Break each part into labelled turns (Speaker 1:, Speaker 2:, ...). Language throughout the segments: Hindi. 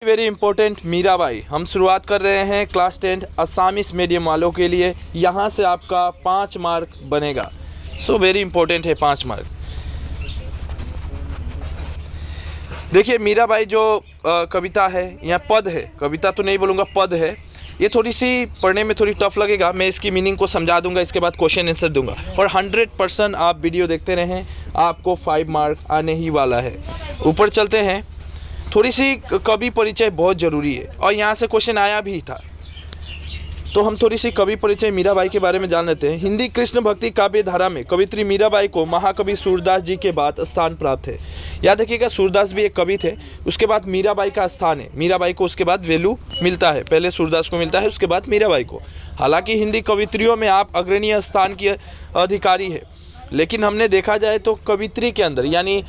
Speaker 1: Very important Mirabai. हम शुरुआत कर रहे हैं क्लास 10 असामीस मीडियम वालों के लिए। यहाँ से आपका 5 मार्क बनेगा। सो वेरी इंपॉर्टेंट है 5 मार्क। देखिए मीराबाई जो कविता है, यहाँ पद है, कविता तो नहीं बोलूँगा, पद है। ये थोड़ी सी पढ़ने में थोड़ी टफ लगेगा। मैं इसकी मीनिंग को समझा दूंगा, इसके बाद क्वेश्चन आंसर दूंगा। और 100% आप वीडियो देखते रहें, आपको 5 मार्क आने ही वाला है। ऊपर चलते हैं। थोड़ी सी कवि परिचय बहुत ज़रूरी है और यहाँ से क्वेश्चन आया भी था, तो हम थोड़ी सी कवि परिचय मीराबाई के बारे में जान लेते हैं। हिंदी कृष्ण भक्ति काव्य धारा में कवित्री मीराबाई को महाकवि सूरदास जी के बाद स्थान प्राप्त है। याद रखिएगा, सूरदास भी एक कवि थे, उसके बाद मीराबाई का स्थान है। मीराबाई को उसके बाद वैल्यू मिलता है, पहले सूरदास को मिलता है, उसके बाद मीराबाई को। हालांकि हिंदी कवित्रियों में आप अग्रणीय स्थान की अधिकारी है, लेकिन हमने देखा जाए तो कवित्री के अंदर, यानी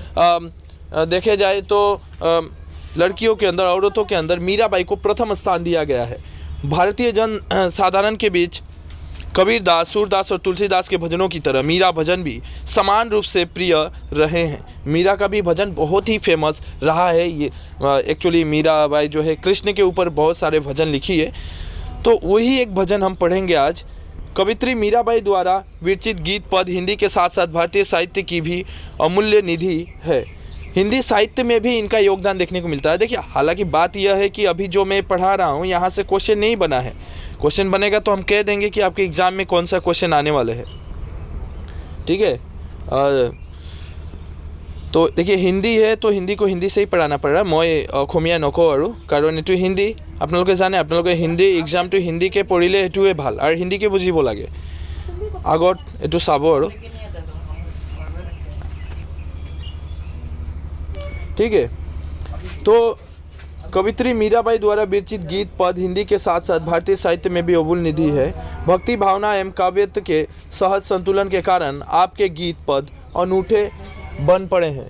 Speaker 1: देखे जाए तो लड़कियों के अंदर, औरतों के अंदर मीराबाई को प्रथम स्थान दिया गया है। भारतीय जन साधारण के बीच कबीरदास, सूरदास और तुलसीदास के भजनों की तरह मीरा भजन भी समान रूप से प्रिय रहे हैं। मीरा का भी भजन बहुत ही फेमस रहा है। ये एक्चुअली मीराबाई जो है कृष्ण के ऊपर बहुत सारे भजन लिखी है, तो वही एक भजन हम पढ़ेंगे आज। कवित्री मीराबाई द्वारा विरचित गीत पद हिंदी के साथ साथ भारतीय साहित्य की भी अमूल्य निधि है। हिंदी साहित्य में भी इनका योगदान देखने को मिलता है। देखिए, हालांकि बात यह है कि अभी जो मैं पढ़ा रहा हूँ यहाँ से क्वेश्चन नहीं बना है। क्वेश्चन बनेगा तो हम कह देंगे कि आपके एग्ज़ाम में कौन सा क्वेश्चन आने वाले हैं, ठीक है। तो देखिए, हिंदी है तो हिंदी को हिंदी से ही पढ़ाना पड़ रहा है। मैं অসমীয়া নকওঁ আৰু কাৰণ এইটো হিন্দী। আপোনালোকে জানে, আপোনালোকে হিন্দী এক্সামটো হিন্দীকে পঢ়িলে এইটোৱে ভাল, আৰু হিন্দীকে বুজিব লাগে। আগত এইটো চাব আৰু, ठीक है। तो कवित्री मीराबाई द्वारा विरचित गीत पद हिंदी के साथ साथ भारतीय साहित्य में भी अमूल्य निधि है। भक्ति भावना एवं काव्यत्व के सहज संतुलन के कारण आपके गीत पद अनूठे बन पड़े हैं।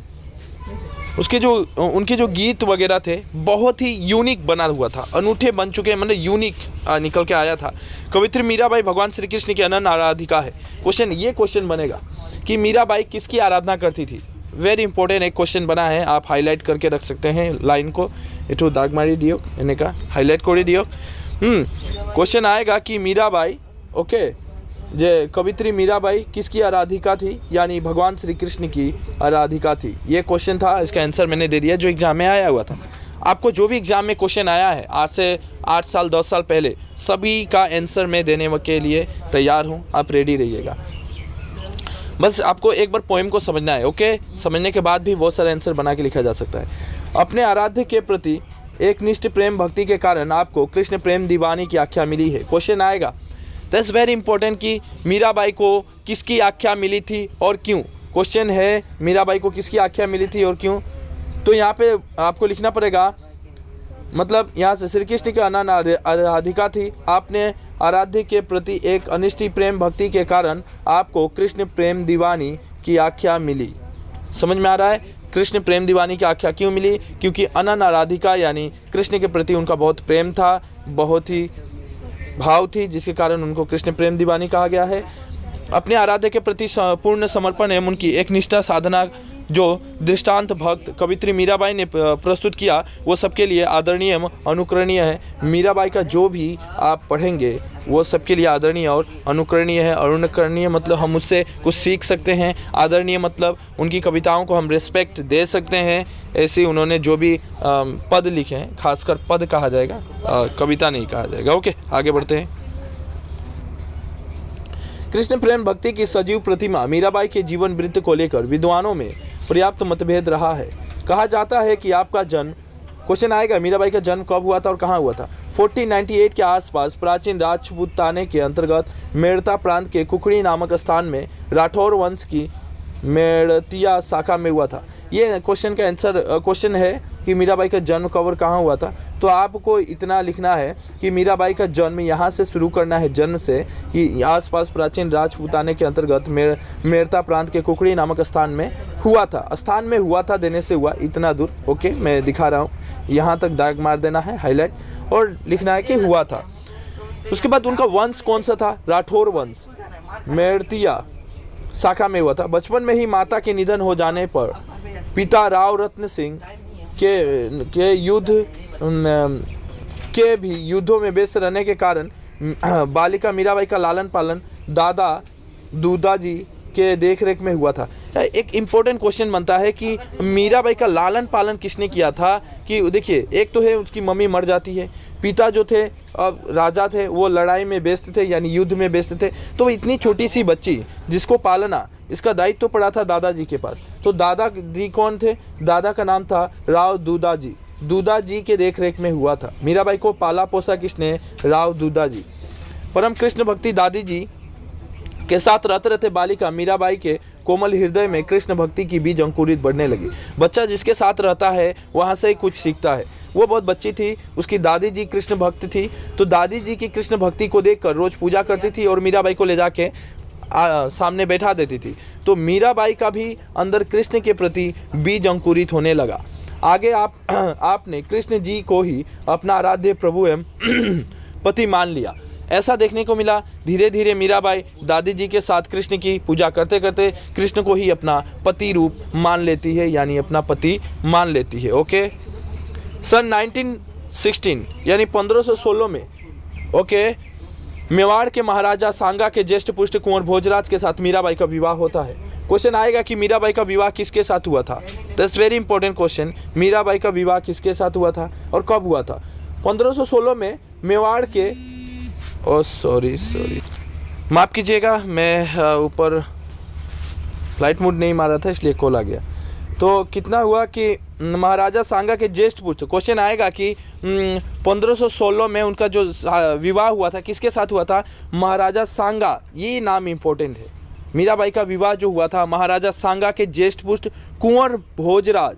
Speaker 1: उनके जो गीत वगैरह थे बहुत ही यूनिक बना हुआ था, अनूठे बन चुके हैं, मतलब यूनिक निकल के आया था। कवित्री मीराबाई भगवान श्री कृष्ण की अनन्य आराधिका है। ये क्वेश्चन बनेगा कि मीराबाई किसकी आराधना करती थी। वेरी इंपॉर्टेंट एक क्वेश्चन बना है, आप हाईलाइट करके रख सकते हैं लाइन को। एटू दाग मारी दियो, इन्हें का हाईलाइट कर दियो। क्वेश्चन आएगा कि मीराबाई, ओके, जे कवित्री मीराबाई किसकी आराधिका थी, यानी भगवान श्री कृष्ण की आराधिका थी। ये क्वेश्चन था, इसका आंसर मैंने दे दिया जो एग्जाम में आया हुआ था। आपको जो भी एग्जाम में क्वेश्चन आया है आज से 8 साल 10 साल पहले, सभी का आंसर मैं देने के लिए तैयार हूँ, आप रेडी रहिएगा। बस आपको एक बार पोएम को समझना है, ओके। समझने के बाद भी बहुत सारे आंसर बना के लिखा जा सकता है। अपने आराध्य के प्रति एक निष्ठ प्रेम भक्ति के कारण आपको कृष्ण प्रेम दीवानी की आख्या मिली है। क्वेश्चन आएगा, दैट्स वेरी इंपॉर्टेंट कि मीराबाई को किसकी आख्या मिली थी और क्यों। क्वेश्चन है मीराबाई को किसकी आख्या मिली थी और क्यों। तो यहाँ पे आपको लिखना पड़ेगा, मतलब यहाँ से श्री कृष्ण की अनन्य आराधिका थी। आपने आराध्य के प्रति एक अनिष्ट प्रेम भक्ति के कारण आपको कृष्ण प्रेम दीवानी की आख्या मिली। समझ में आ रहा है, कृष्ण प्रेम दीवानी की आख्या क्यों मिली? क्योंकि अनन्य आराधिका यानी कृष्ण के प्रति उनका बहुत प्रेम था, बहुत ही भाव थी, जिसके कारण उनको कृष्ण प्रेम दीवानी कहा गया है। अपने आराध्य के प्रति पूर्ण समर्पण एवं उनकी एक निष्ठा साधना जो दृष्टांत भक्त कवित्री मीराबाई ने प्रस्तुत किया, वो सबके लिए आदरणीय एवं अनुकरणीय है। मीराबाई का जो भी आप पढ़ेंगे वो सबके लिए आदरणीय और अनुकरणीय है। और अनुकरणीय मतलब हम उससे कुछ सीख सकते हैं, आदरणीय मतलब उनकी कविताओं को हम रिस्पेक्ट दे सकते हैं। ऐसे उन्होंने जो भी पद लिखे हैं, खासकर पद कहा जाएगा, कविता नहीं कहा जाएगा, ओके। आगे बढ़ते हैं। कृष्ण प्रेम भक्ति की सजीव प्रतिमा मीराबाई के जीवन वृत्त को लेकर विद्वानों में पर्याप्त मतभेद रहा है। कहा जाता है कि आपका जन्म, क्वेश्चन आएगा मीराबाई का जन्म कब हुआ था और कहाँ हुआ था। 1498 के आसपास प्राचीन राजपूताने के अंतर्गत मेड़ता प्रांत के कुकड़ी नामक स्थान में राठौर वंश की मेड़तिया शाखा में हुआ था। ये क्वेश्चन का आंसर क्वेश्चन है कि मीराबाई का जन्म कब और कहाँ हुआ था। तो आपको इतना लिखना है कि मीराबाई का जन्म यहाँ से शुरू करना है, जन्म से, कि आसपास प्राचीन राजपूताने के अंतर्गत मेड़ता प्रांत के कुकड़ी नामक स्थान में हुआ था। स्थान में हुआ था देने से हुआ, इतना दूर, ओके। मैं दिखा रहा हूँ, यहाँ तक दाग मार देना है, हाईलाइट, और लिखना है कि हुआ था। उसके बाद उनका वंश कौन सा था? राठौर वंश, मेड़तिया शाखा में हुआ था। बचपन में ही माता के निधन हो जाने पर पिता राव रत्न सिंह के भी युद्धों में व्यस्त रहने के कारण बालिका मीराबाई का लालन पालन दादा दूदा जी के देखरेख में हुआ था। एक इम्पोर्टेंट क्वेश्चन बनता है कि मीराबाई का लालन पालन किसने किया था। कि देखिए, एक तो है उसकी मम्मी मर जाती है, पिता जो थे अब राजा थे, वो लड़ाई में व्यस्त थे, यानी युद्ध में व्यस्त थे, तो इतनी छोटी सी बच्ची जिसको पालना, इसका दायित्व तो पड़ा था दादाजी के पास। तो दादाजी कौन थे? दादा का नाम था राव दूदा जी। दूदा जी के देखरेख में हुआ था। मीराबाई को पाला पोसा किसने? राव दूदा जी। परम कृष्ण भक्ति दादी जी के साथ रहते रहते बालिका मीराबाई के कोमल हृदय में कृष्ण भक्ति की बीज अंकुरित बढ़ने लगी। बच्चा जिसके साथ रहता है वहाँ से ही कुछ सीखता है। वो बहुत बच्ची थी, उसकी दादी जी कृष्ण भक्त थी, तो दादी जी की कृष्ण भक्ति को देखकर रोज पूजा करती थी और मीराबाई को ले जाके सामने बैठा देती थी। तो मीराबाई का भी अंदर कृष्ण के प्रति बीज अंकुरित होने लगा। आगे आपने कृष्ण जी को ही अपना आराध्य प्रभु एवं पति मान लिया। ऐसा देखने को मिला। धीरे धीरे मीराबाई दादी जी के साथ कृष्ण की पूजा करते करते कृष्ण को ही अपना पति रूप मान लेती है, यानी अपना पति मान लेती है। ओके, सन 1916 यानी 1516 में मेवाड़ के महाराजा सांगा के ज्येष्ठ पुत्र कुंवर भोजराज के साथ मीराबाई का विवाह होता है। क्वेश्चन आएगा कि मीराबाई का विवाह किसके साथ हुआ था? That's very important question. Mirabai का विवाह किसके साथ हुआ था और कब हुआ था? 1516 में मेवाड़ के सॉरी माफ़ कीजिएगा, मैं ऊपर फ्लाइट मोड नहीं मारा था इसलिए कॉल आ गया। तो कितना हुआ कि महाराजा सांगा के ज्येष्ठ पुत्र, क्वेश्चन आएगा कि 1516 में उनका जो विवाह हुआ था किसके साथ हुआ था? महाराजा सांगा, ये नाम इम्पोर्टेंट है। मीराबाई का विवाह जो हुआ था महाराजा सांगा के ज्येष्ठ पुत्र कुंवर भोजराज,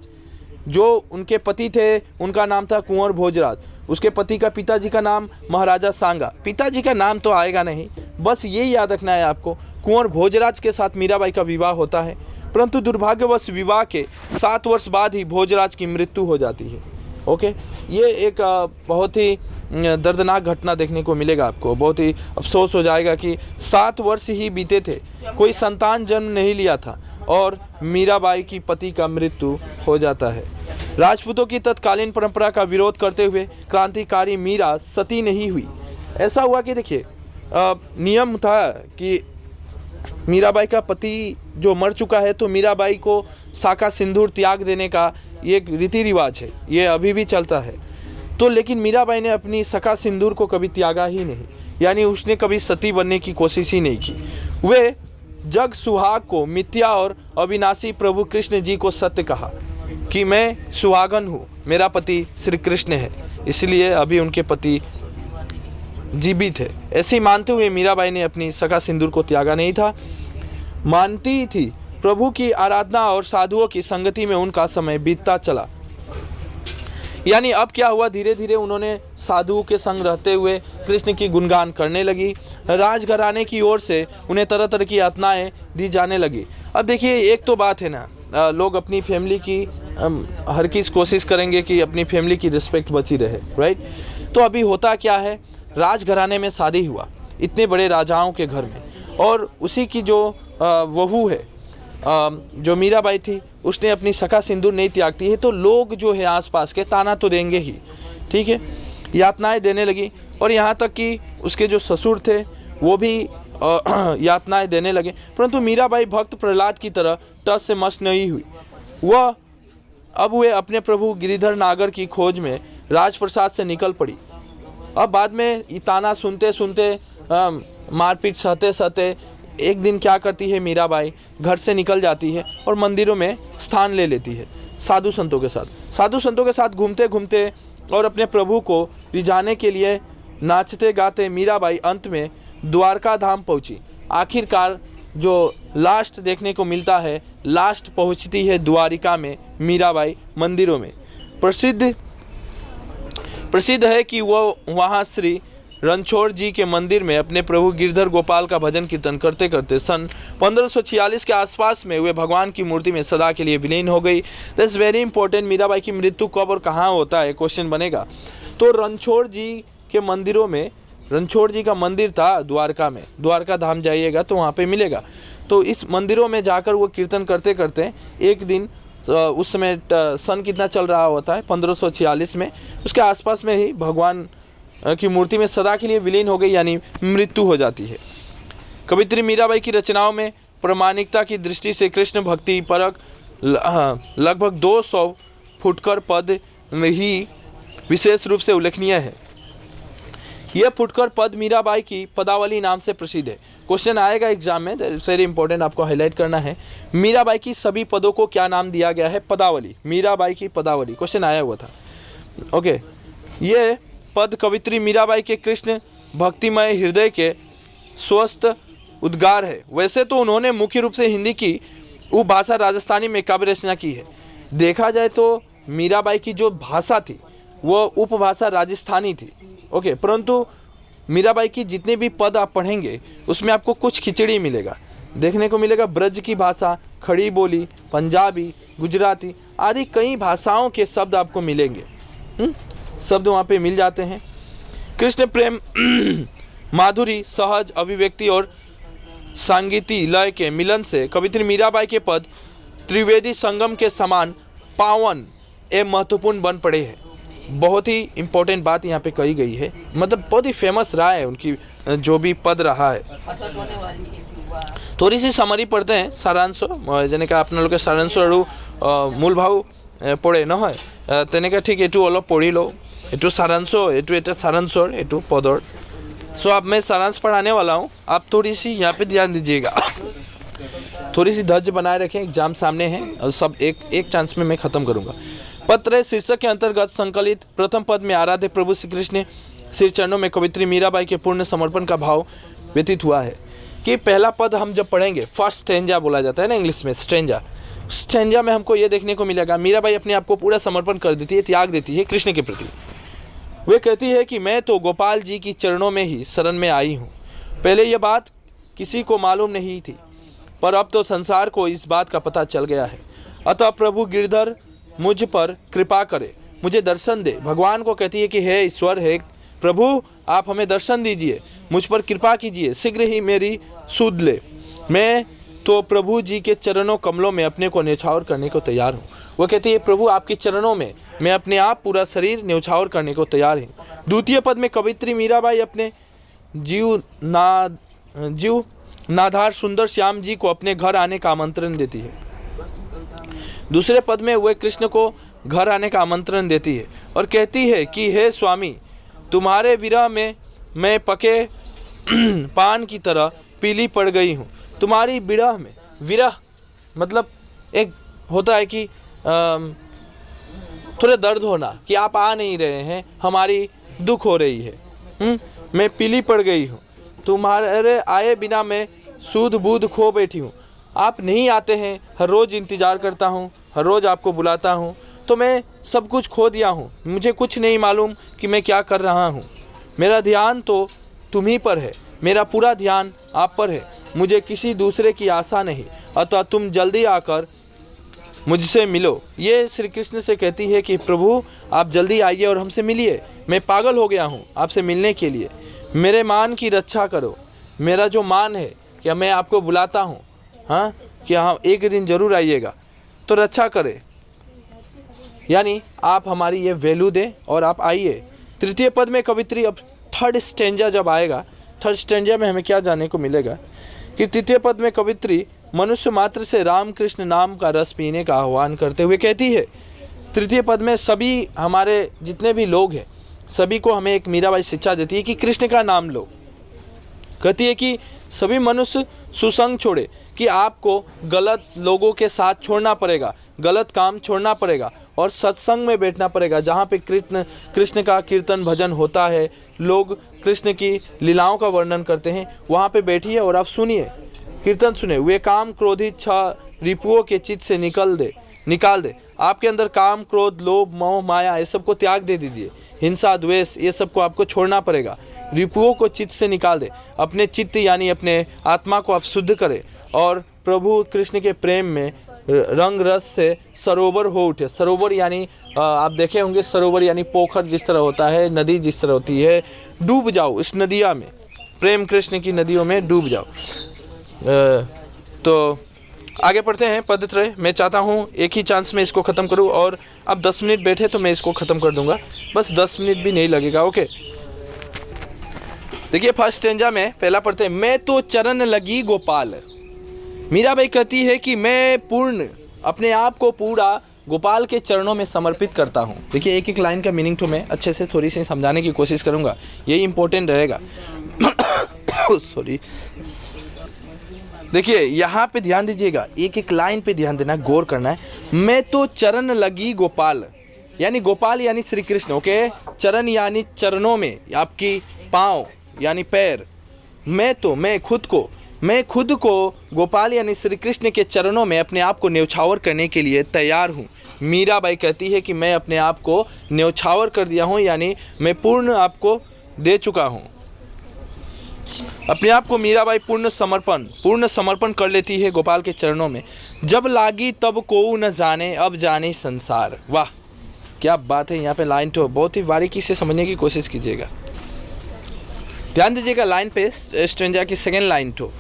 Speaker 1: जो उनके पति थे उनका नाम था कुंवर भोजराज। उसके पति का पिताजी का नाम महाराजा सांगा। पिताजी का नाम तो आएगा नहीं, बस ये याद रखना है आपको, कुंवर भोजराज के साथ मीराबाई का विवाह होता है। परंतु दुर्भाग्यवश विवाह के 7 वर्ष बाद ही भोजराज की मृत्यु हो जाती है। ओके, ये एक बहुत ही दर्दनाक घटना देखने को मिलेगा आपको। बहुत ही अफसोस हो जाएगा कि 7 वर्ष ही बीते थे, कोई संतान जन्म नहीं लिया था और मीराबाई की पति का मृत्यु हो जाता है। राजपूतों की तत्कालीन परंपरा का विरोध करते हुए क्रांतिकारी मीरा सती नहीं हुई। ऐसा हुआ कि देखिए, नियम था कि मीराबाई का पति जो मर चुका है तो मीराबाई को साका सिंदूर त्याग देने का ये एक रीति रिवाज है, ये अभी भी चलता है। तो लेकिन मीराबाई ने अपनी सका सिंदूर को कभी त्यागा ही नहीं, यानी उसने कभी सती बनने की कोशिश ही नहीं की। वे जग सुहाग को मिथ्या और अविनाशी प्रभु कृष्ण जी को सत्य कहा कि मैं सुहागन हूँ, मेरा पति श्री कृष्ण है, इसलिए अभी उनके पति जीवित है। ऐसे ही मानते हुए मीराबाई ने अपनी सका सिंदूर को त्यागा नहीं था। मानती थी प्रभु की आराधना और साधुओं की संगति में उनका समय बीतता चला। यानी अब क्या हुआ, धीरे धीरे उन्होंने साधुओं के संग रहते हुए कृष्ण की गुणगान करने लगी। राजघराने की ओर से उन्हें तरह तरह की यातनाएं दी जाने लगी। अब देखिए, एक तो बात है ना, लोग अपनी फैमिली की हर किस कोशिश करेंगे कि अपनी फैमिली की रिस्पेक्ट बची रहे, राइट। तो अभी होता क्या है, राजघराने में शादी हुआ इतने बड़े राजाओं के घर में, और उसी की जो वहू है जो मीराबाई थी, उसने अपनी सका सिंदूर नहीं त्यागती है, तो लोग जो है आसपास के ताना तो देंगे ही, ठीक है, यातनाएं देने लगी। और यहाँ तक कि उसके जो ससुर थे वो भी यातनाएं देने लगे। परंतु मीराबाई भक्त प्रहलाद की तरह टस से मस नहीं हुई। वह अब वे अपने प्रभु गिरिधर नागर की खोज में राजप्रसाद से निकल पड़ी। अब बाद में ताना सुनते सुनते मारपीट सहते सहते एक दिन क्या करती है मीराबाई, घर से निकल जाती है और मंदिरों में स्थान ले लेती है साधु संतों के साथ। साधु संतों के साथ घूमते घूमते और अपने प्रभु को रिझाने के लिए नाचते गाते मीराबाई अंत में द्वारका धाम पहुंची। आखिरकार जो लास्ट देखने को मिलता है, लास्ट पहुंचती है द्वारिका में मीराबाई मंदिरों में। प्रसिद्ध है कि वह वहाँ श्री रणछोड़ जी के मंदिर में अपने प्रभु गिरधर गोपाल का भजन कीर्तन करते करते सन 1546 के आसपास में वे भगवान की मूर्ति में सदा के लिए विलीन हो गई। That's very important. मीराबाई की मृत्यु कब और कहाँ होता है, क्वेश्चन बनेगा। तो रणछोड़ जी के मंदिरों में, रणछोड़ जी का मंदिर था द्वारका में, द्वारका धाम जाइएगा तो वहाँ पे मिलेगा। तो इस मंदिरों में जाकर वो कीर्तन करते करते एक दिन उस समय सन कितना चल रहा होता है 1546 में, उसके आसपास में ही भगवान की मूर्ति में सदा के लिए विलीन हो गई, यानी मृत्यु हो जाती है। कवित्री मीराबाई की रचनाओं में प्रामाणिकता की दृष्टि से कृष्ण भक्ति परक लगभग 200 फुटकर पद ही विशेष रूप से उल्लेखनीय है। यह फुटकर पद मीराबाई की पदावली नाम से प्रसिद्ध है। क्वेश्चन आएगा एग्जाम में, वेरी इंपॉर्टेंट, आपको हाईलाइट करना है। मीराबाई की सभी पदों को क्या नाम दिया गया है? पदावली। मीराबाई की पदावली क्वेश्चन आया हुआ था। ओके, ये पद कवित्री मीराबाई के कृष्ण भक्तिमय हृदय के स्वस्थ उद्गार है। वैसे तो उन्होंने मुख्य रूप से हिंदी की उपभाषा राजस्थानी में काव्य रचना की है। देखा जाए तो मीराबाई की जो भाषा थी वो उपभाषा राजस्थानी थी। ओके, परंतु मीराबाई की जितने भी पद आप पढ़ेंगे उसमें आपको कुछ खिचड़ी मिलेगा, देखने को मिलेगा। ब्रज की भाषा, खड़ी बोली, पंजाबी, गुजराती आदि कई भाषाओं के शब्द आपको मिलेंगे। शब्द वहाँ पे मिल जाते हैं। कृष्ण प्रेम माधुरी, सहज अभिव्यक्ति और सांगीति लय के मिलन से कवित्री मीराबाई के पद त्रिवेदी संगम के समान पावन एवं महत्वपूर्ण बन पड़े हैं। बहुत ही इंपॉर्टेंट बात यहाँ पे कही गई है, मतलब बहुत ही फेमस रहा है उनकी जो भी पद रहा है। थोड़ी सी समरी पढ़ते हैं, सारांश जेनेका अपना लोग सारांश मूल भाव पढ़े নহয় তেনেকৈ ঠিক এইটো অলপ পঢ়ি লওঁ। এইটো সাৰাংশ, এইটো এটা সাৰাংশৰ, এইটো পদৰ। सो अब मैं सारांश पढ़ाने वाला हूँ, आप थोड़ी सी यहाँ पे ध्यान दीजिएगा। थोड़ी सी धैर्य बनाए रखें, एग्जाम सामने है और सब एक चांस में मैं ख़त्म करूँगा। पत्र शीर्षक के अंतर्गत संकलित प्रथम पद में आराध्य प्रभु श्री कृष्ण श्री चरणों में कवित्री मीराबाई के पूर्ण समर्पण का भाव व्यतीत हुआ है। कि पहला पद हम जब पढ़ेंगे, फर्स्ट स्टेंजा बोला जाता है ना इंग्लिश में, स्टेंजा। स्टेंजा में हमको ये देखने को मिलेगा मीराबाई अपने आप को पूरा समर्पण कर देती है, त्याग देती है कृष्ण के प्रति। वे कहती है कि मैं तो गोपाल जी की चरणों में ही शरण में आई हूँ। पहले यह बात किसी को मालूम नहीं थी, पर अब तो संसार को इस बात का पता चल गया है। अतः प्रभु गिरधर मुझ पर कृपा करे, मुझे दर्शन दे। भगवान को कहती है कि हे ईश्वर, हे प्रभु, आप हमें दर्शन दीजिए, मुझ पर कृपा कीजिए, शीघ्र ही मेरी सुध ले। मैं तो प्रभु जी के चरणों कमलों में अपने को न्यौछावर करने को तैयार हूँ। वो कहती है प्रभु आपके चरणों में मैं अपने आप पूरा शरीर न्यौछावर करने को तैयार हूँ। द्वितीय पद में कवित्री मीराबाई अपने जीव नाधार सुंदर श्याम जी को अपने घर आने का आमंत्रण देती है। दूसरे पद में वे कृष्ण को घर आने का आमंत्रण देती है और कहती है कि हे स्वामी, तुम्हारे विरह में मैं पके पान की तरह पीली पड़ गई हूँ। तुम्हारी विरह में, विरह मतलब एक होता है कि थोड़ा दर्द होना कि आप आ नहीं रहे हैं, हमारी दुख हो रही है। मैं पीली पड़ गई हूँ, तुम्हारे आए बिना मैं सूध बूध खो बैठी हूँ। आप नहीं आते हैं, हर रोज़ इंतज़ार करता हूँ, हर रोज़ आपको बुलाता हूँ, तो मैं सब कुछ खो दिया हूँ। मुझे कुछ नहीं मालूम कि मैं क्या कर रहा हूँ। मेरा ध्यान तो तुम ही पर है, मेरा पूरा ध्यान आप पर है, मुझे किसी दूसरे की आशा नहीं। अतः तुम जल्दी आकर मुझसे मिलो। ये श्री कृष्ण से कहती है कि प्रभु आप जल्दी आइए और हमसे मिलिए, मैं पागल हो गया हूँ आपसे मिलने के लिए। मेरे मान की रक्षा करो, मेरा जो मान है कि मैं आपको बुलाता हूँ, हाँ, कि हाँ एक दिन ज़रूर आइएगा, तो रक्षा करें, यानी आप हमारी ये वैल्यू दें और आप आइए। तृतीय पद में कवित्री, अब थर्ड स्टेंजा जब आएगा, थर्ड स्टेंजा में हमें क्या जानने को मिलेगा कि तृतीय पद में कवित्री मनुष्य मात्र से राम कृष्ण नाम का रस पीने का आह्वान करते हुए कहती है। तृतीय पद में सभी हमारे जितने भी लोग हैं सभी को हमें एक मीराबाई शिक्षा देती है कि कृष्ण का नाम लो। कहती है कि सभी मनुष्य सुसंग छोड़े, कि आपको गलत लोगों के साथ छोड़ना पड़ेगा, गलत काम छोड़ना पड़ेगा और सत्संग में बैठना पड़ेगा, जहाँ पे कृष्ण का कीर्तन भजन होता है, लोग कृष्ण की लीलाओं का वर्णन करते हैं, वहाँ पे बैठिए और आप सुनिए, कीर्तन सुने। वे काम क्रोधित छह रिपुओं के चित्त से निकाल दे। आपके अंदर काम क्रोध लोभ मोह माया ये सब को त्याग दे दीजिए, हिंसा द्वेष ये सब को आपको छोड़ना पड़ेगा, रिपुओं को चित्त से निकाल दे। अपने चित्त यानी अपने आत्मा को आप शुद्ध करें और प्रभु कृष्ण के प्रेम में रंग रस से सरोवर हो उठे। सरोवर यानी आप देखे होंगे, सरोवर यानी पोखर जिस तरह होता है, नदी जिस तरह होती है, डूब जाओ इस नदिया में, प्रेम कृष्ण की नदियों में डूब जाओ। तो आगे पढ़ते हैं पदत्रय। मैं चाहता हूँ एक ही चांस में इसको ख़त्म करूँ, और अब 10 मिनट बैठे तो मैं इसको ख़त्म कर दूंगा, बस 10 मिनट भी नहीं लगेगा। ओके, देखिए फर्स्ट स्टेंजा में पहला पढ़ते हैं। मैं तो चरण लगी गोपाल। मीराबाई कहती है कि मैं पूर्ण अपने आप को पूरा गोपाल के चरणों में समर्पित करता हूँ। देखिए एक एक लाइन का मीनिंग तो मैं अच्छे से थोड़ी सी समझाने की कोशिश करूँगा, यही इंपॉर्टेंट रहेगा। सॉरी, देखिए यहाँ पे ध्यान दीजिएगा, एक एक लाइन पे ध्यान देना, गौर करना है। मैं तो चरण लगी गोपाल, यानी गोपाल यानी श्री कृष्ण। ओके, चरण यानी चरणों में, आपकी पाँव यानी पैर। मैं खुद को गोपाल यानी श्री कृष्ण के चरणों में अपने आप को न्यौछावर करने के लिए तैयार हूँ। मीराबाई कहती है कि मैं अपने आप को न्यौछावर कर दिया हूँ, यानी मैं पूर्ण आपको दे चुका हूँ। अपने आप को मीराबाई पूर्ण समर्पण कर लेती है गोपाल के चरणों में। जब लागी तब कोऊ न जाने, अब जाने संसार। वाह क्या बात है, यहाँ पे लाइन तो बहुत ही बारीकी से समझने की कोशिश कीजिएगा, ध्यान दीजिएगा लाइन पे, स्ट्रेंजा की सेकेंड लाइन तो।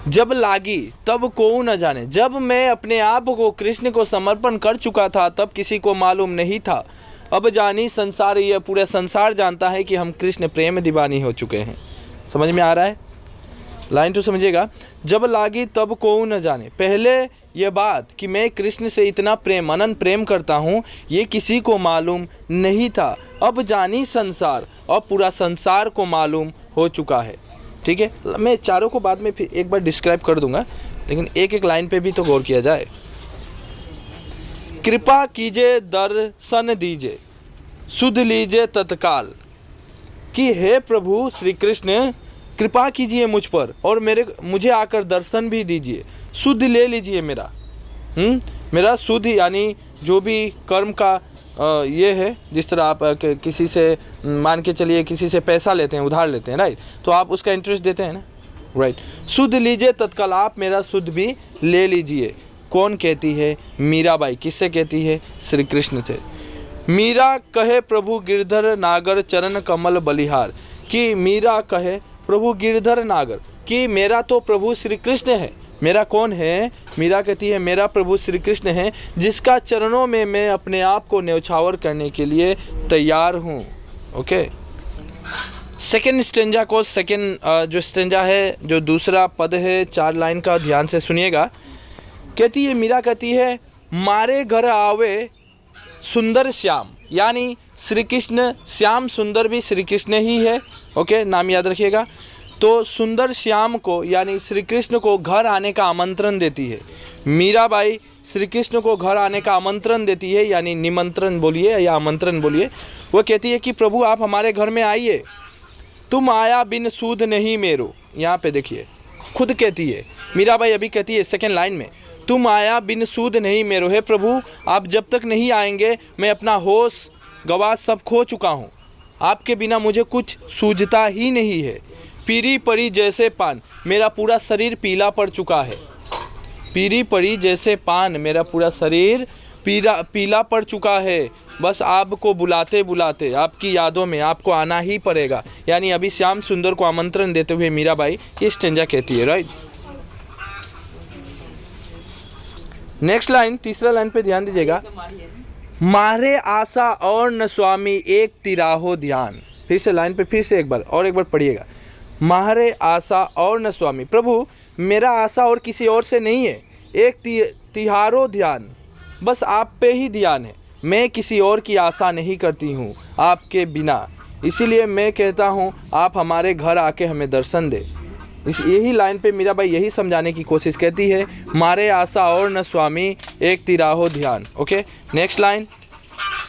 Speaker 1: जब लागी तब कोऊ न जाने, जब मैं अपने आप को कृष्ण को समर्पण कर चुका था तब किसी को मालूम नहीं था, अब जानी संसार, यह पूरा संसार जानता है कि हम कृष्ण प्रेम दीवानी हो चुके हैं। समझ में आ रहा है, लाइन तो समझिएगा। जब लागी तब कोऊ न जाने, पहले यह बात कि मैं कृष्ण से इतना अनंत प्रेम करता हूँ ये किसी को मालूम नहीं था, अब जानी संसार, अब पूरा संसार को मालूम हो चुका है। ठीक है, मैं चारों को बाद में फिर एक बार डिस्क्राइब कर दूंगा, लेकिन एक एक लाइन पे भी तो गौर किया जाए। कृपा कीजिए दर्शन दीजिए, सुध लीजिए तत्काल, कि हे प्रभु श्री कृष्ण कृपा कीजिए मुझ पर और मुझे आकर दर्शन भी दीजिए, सुध ले लीजिए मेरा सुध यानी जो भी कर्म का ये है, जिस तरह आप किसी से मान के चलिए किसी से पैसा लेते हैं, उधार लेते हैं, राइट, तो आप उसका इंटरेस्ट देते हैं ना, राइट। सुध लीजिए तत्काल, आप मेरा सुध भी ले लीजिए। कौन कहती है? मीराबाई। किससे कहती है? श्री कृष्ण से। मीरा कहे प्रभु गिरधर नागर चरण कमल बलिहार, कि मीरा कहे प्रभु गिरधर नागर, कि मेरा तो प्रभु श्री कृष्ण है। मेरा कौन है? मीरा कहती है मेरा प्रभु श्री कृष्ण है, जिसका चरणों में मैं अपने आप को न्यौछावर करने के लिए तैयार हूँ। ओके, सेकेंड स्टेंजा को, जो स्टेंजा है, जो दूसरा पद है 4 लाइन का, ध्यान से सुनिएगा। कहती है, मीरा कहती है, मारे घर आवे सुंदर श्याम, यानी श्री कृष्ण, श्याम सुंदर भी श्री कृष्ण ही है। ओके, नाम याद रखिएगा। तो सुंदर श्याम को यानी श्री कृष्ण को घर आने का आमंत्रण देती है। मीराबाई श्री कृष्ण को घर आने का आमंत्रण देती है, यानी निमंत्रण बोलिए या आमंत्रण बोलिए। वो कहती है कि प्रभु आप हमारे घर में आइए, तुम आया बिन सूद नहीं मेरो। यहाँ पे देखिए, खुद कहती है मीराबाई, अभी कहती है सेकेंड लाइन में, तुम आया बिन सूद नहीं मेरो। है प्रभु आप जब तक नहीं आएंगे मैं अपना होश गवा सब खो चुका हूँ, आपके बिना मुझे कुछ सूझता ही नहीं है। पीरी पड़ी जैसे पान, मेरा पूरा शरीर पीला पड़ चुका है। पीरी पड़ी जैसे पान, मेरा पूरा शरीर पीला पड़ चुका है। बस आपको बुलाते बुलाते आपकी यादों में आपको आना ही पड़ेगा। यानी अभी श्याम सुंदर को आमंत्रण देते हुए मीराबाई ये स्टेंजा कहती है, राइट। नेक्स्ट लाइन, तीसरा लाइन पे ध्यान दीजिएगा। मारे आशा और न स्वामी एक तिराहो ध्यान। फिर से लाइन पे फिर से एक बार पढ़िएगा। मारे आशा और न स्वामी, प्रभु मेरा आशा और किसी और से नहीं है, एक तिहारो ध्यान, बस आप पे ही ध्यान है। मैं किसी और की आशा नहीं करती हूँ आपके बिना, इसीलिए मैं कहता हूँ आप हमारे घर आके हमें दर्शन दे। यही लाइन पे मीराबाई यही समझाने की कोशिश कहती है, मारे आशा और न स्वामी एक तिराहो ध्यान। Okay, next line.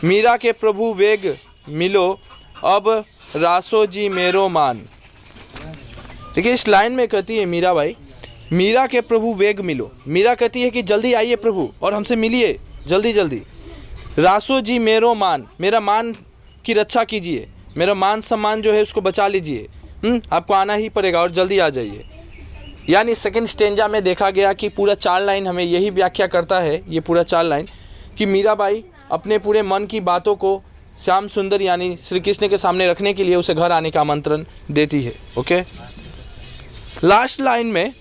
Speaker 1: मीरा के प्रभु वेग मिलो अब रासो जी मेरो मान। देखिए इस लाइन में कहती है मीराबाई, मीरा के प्रभु वेग मिलो। मीरा कहती है कि जल्दी आइए प्रभु और हमसे मिलिए जल्दी जल्दी। रासो जी मेरो मान, मेरा मान की रक्षा कीजिए, मेरा मान सम्मान जो है उसको बचा लीजिए। आपको आना ही पड़ेगा और जल्दी आ जाइए। यानी सेकंड स्टेंजा में देखा गया कि पूरा 4 लाइन हमें यही व्याख्या करता है, ये पूरा 4 लाइन, कि मीराबाई अपने पूरे मन की बातों को श्याम सुंदर यानी श्री कृष्ण के सामने रखने के लिए उसे घर आने का आमंत्रण देती है। ओके, लास्ट लाइन में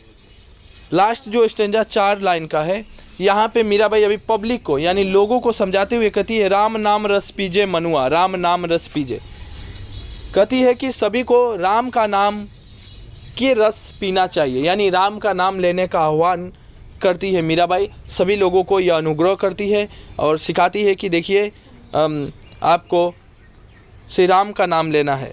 Speaker 1: लास्ट जो स्टेंजा 4 लाइन का है, यहाँ पे मीराबाई अभी पब्लिक को यानी लोगों को समझाते हुए कहती है, राम नाम रस पीजे मनुआ, राम नाम रस पीजे। कहती है कि सभी को राम का नाम के रस पीना चाहिए, यानी राम का नाम लेने का आह्वान करती है मीराबाई। सभी लोगों को यह अनुग्रह करती है और सिखाती है कि देखिए आपको श्री राम का नाम लेना है।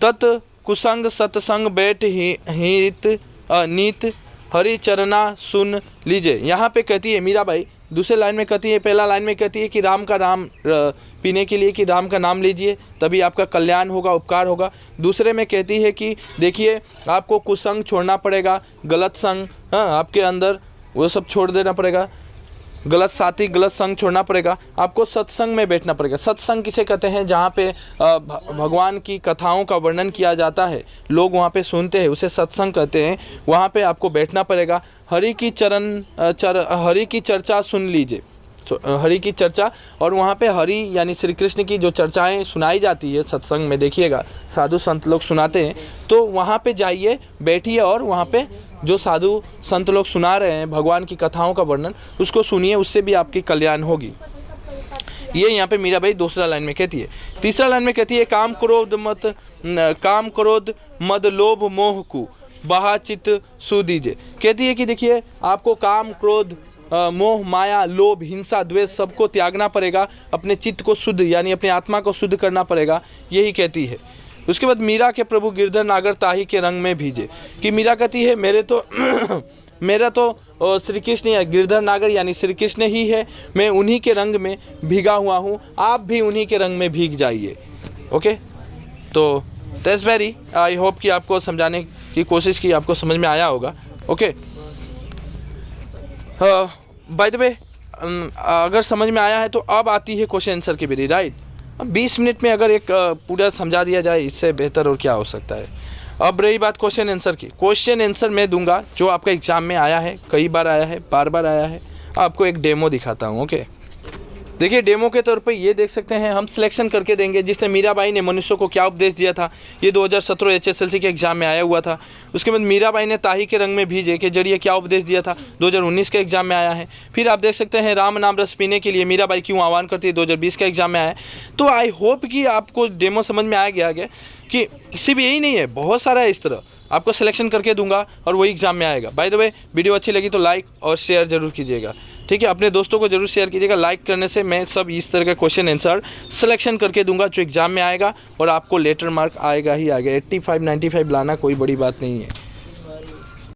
Speaker 1: तत् कुसंग सत्संग बैठ हित नीत हरि चरना सुन लीजिए। यहाँ पे कहती है मीराबाई, दूसरे लाइन में कहती है, पहला लाइन में कहती है कि राम का नाम पीने के लिए कि राम का नाम लीजिए तभी आपका कल्याण होगा, उपकार होगा। दूसरे में कहती है कि देखिए आपको कुसंग छोड़ना पड़ेगा, गलत संग आपके अंदर वो सब छोड़ देना पड़ेगा, गलत साथी गलत संग छोड़ना पड़ेगा, आपको सत्संग में बैठना पड़ेगा। सत्संग किसे कहते हैं? जहाँ पे भगवान की कथाओं का वर्णन किया जाता है, लोग वहाँ पे सुनते हैं, उसे सत्संग कहते हैं। वहाँ पे आपको बैठना पड़ेगा। हरि की चर्चा सुन लीजिए, हरि की चर्चा। और वहाँ पे हरि यानी श्री कृष्ण की जो चर्चाएं सुनाई जाती है सत्संग में, देखिएगा साधु संत लोग सुनाते हैं, तो वहाँ पे जाइए, बैठिए और वहाँ पे जो साधु संत लोग सुना रहे हैं भगवान की कथाओं का वर्णन, उसको सुनिए, उससे भी आपकी कल्याण होगी। ये यहाँ पे मीराबाई दूसरा लाइन में कहती है। तीसरा लाइन में कहती है, काम क्रोध मद लोभ मोह को बहा चित्त सु दीजिए। कहती है कि देखिए आपको काम क्रोध मोह माया लोभ हिंसा द्वेष सबको त्यागना पड़ेगा, अपने चित्त को शुद्ध यानी अपनी आत्मा को शुद्ध करना पड़ेगा, यही कहती है। उसके बाद मीरा के प्रभु गिरधर नागर ताही के रंग में भीजे, कि मीरा कहती है मेरा तो श्री कृष्ण या गिरधर नागर यानी श्री कृष्ण ही है, मैं उन्हीं के रंग में भीगा हुआ हूँ, आप भी उन्हीं के रंग में भीग जाइए। ओके, तो दैट्स वेरी, आई होप कि आपको समझाने की कोशिश की, आपको समझ में आया होगा। ओके, बाय द वे अगर समझ में आया है तो अब आती है क्वेश्चन आंसर की विधि, राइट। अब 20 मिनट में अगर एक पूरा समझा दिया जाए, इससे बेहतर और क्या हो सकता है। अब रही बात क्वेश्चन आंसर की, क्वेश्चन आंसर मैं दूंगा जो आपका एग्जाम में आया है, कई बार आया है, बार बार आया है। आपको एक डेमो दिखाता हूँ। ओके, देखिए डेमो के तौर पे ये देख सकते हैं, हम सिलेक्शन करके देंगे जिससे मीराबाई ने मनुष्य को क्या उपदेश दिया था। ये 2017 HSLC के एग्जाम में आया हुआ था। उसके बाद मीराबाई ने ताही के रंग में भीजे के जरिए क्या उपदेश दिया था, 2019 के एग्जाम में आया है। फिर आप देख सकते हैं राम नाम रस पीने के लिए मीराबाई क्यों आह्वान करती है, 2020 के एग्जाम में आया है। तो आई होप कि आपको डेमो समझ में आ गया कि सिर्फ यही नहीं है, बहुत सारा है इस तरह, आपको सिलेक्शन करके दूंगा और वही एग्जाम में आएगा। बाय द वे वीडियो अच्छी लगी तो लाइक और शेयर जरूर कीजिएगा, ठीक है। अपने दोस्तों को जरूर शेयर कीजिएगा। लाइक करने से मैं सब इस तरह के क्वेश्चन आंसर सिलेक्शन करके दूंगा जो एग्जाम में आएगा और आपको लेटर मार्क आएगा ही आएगा। 85 95 लाना कोई बड़ी बात नहीं है।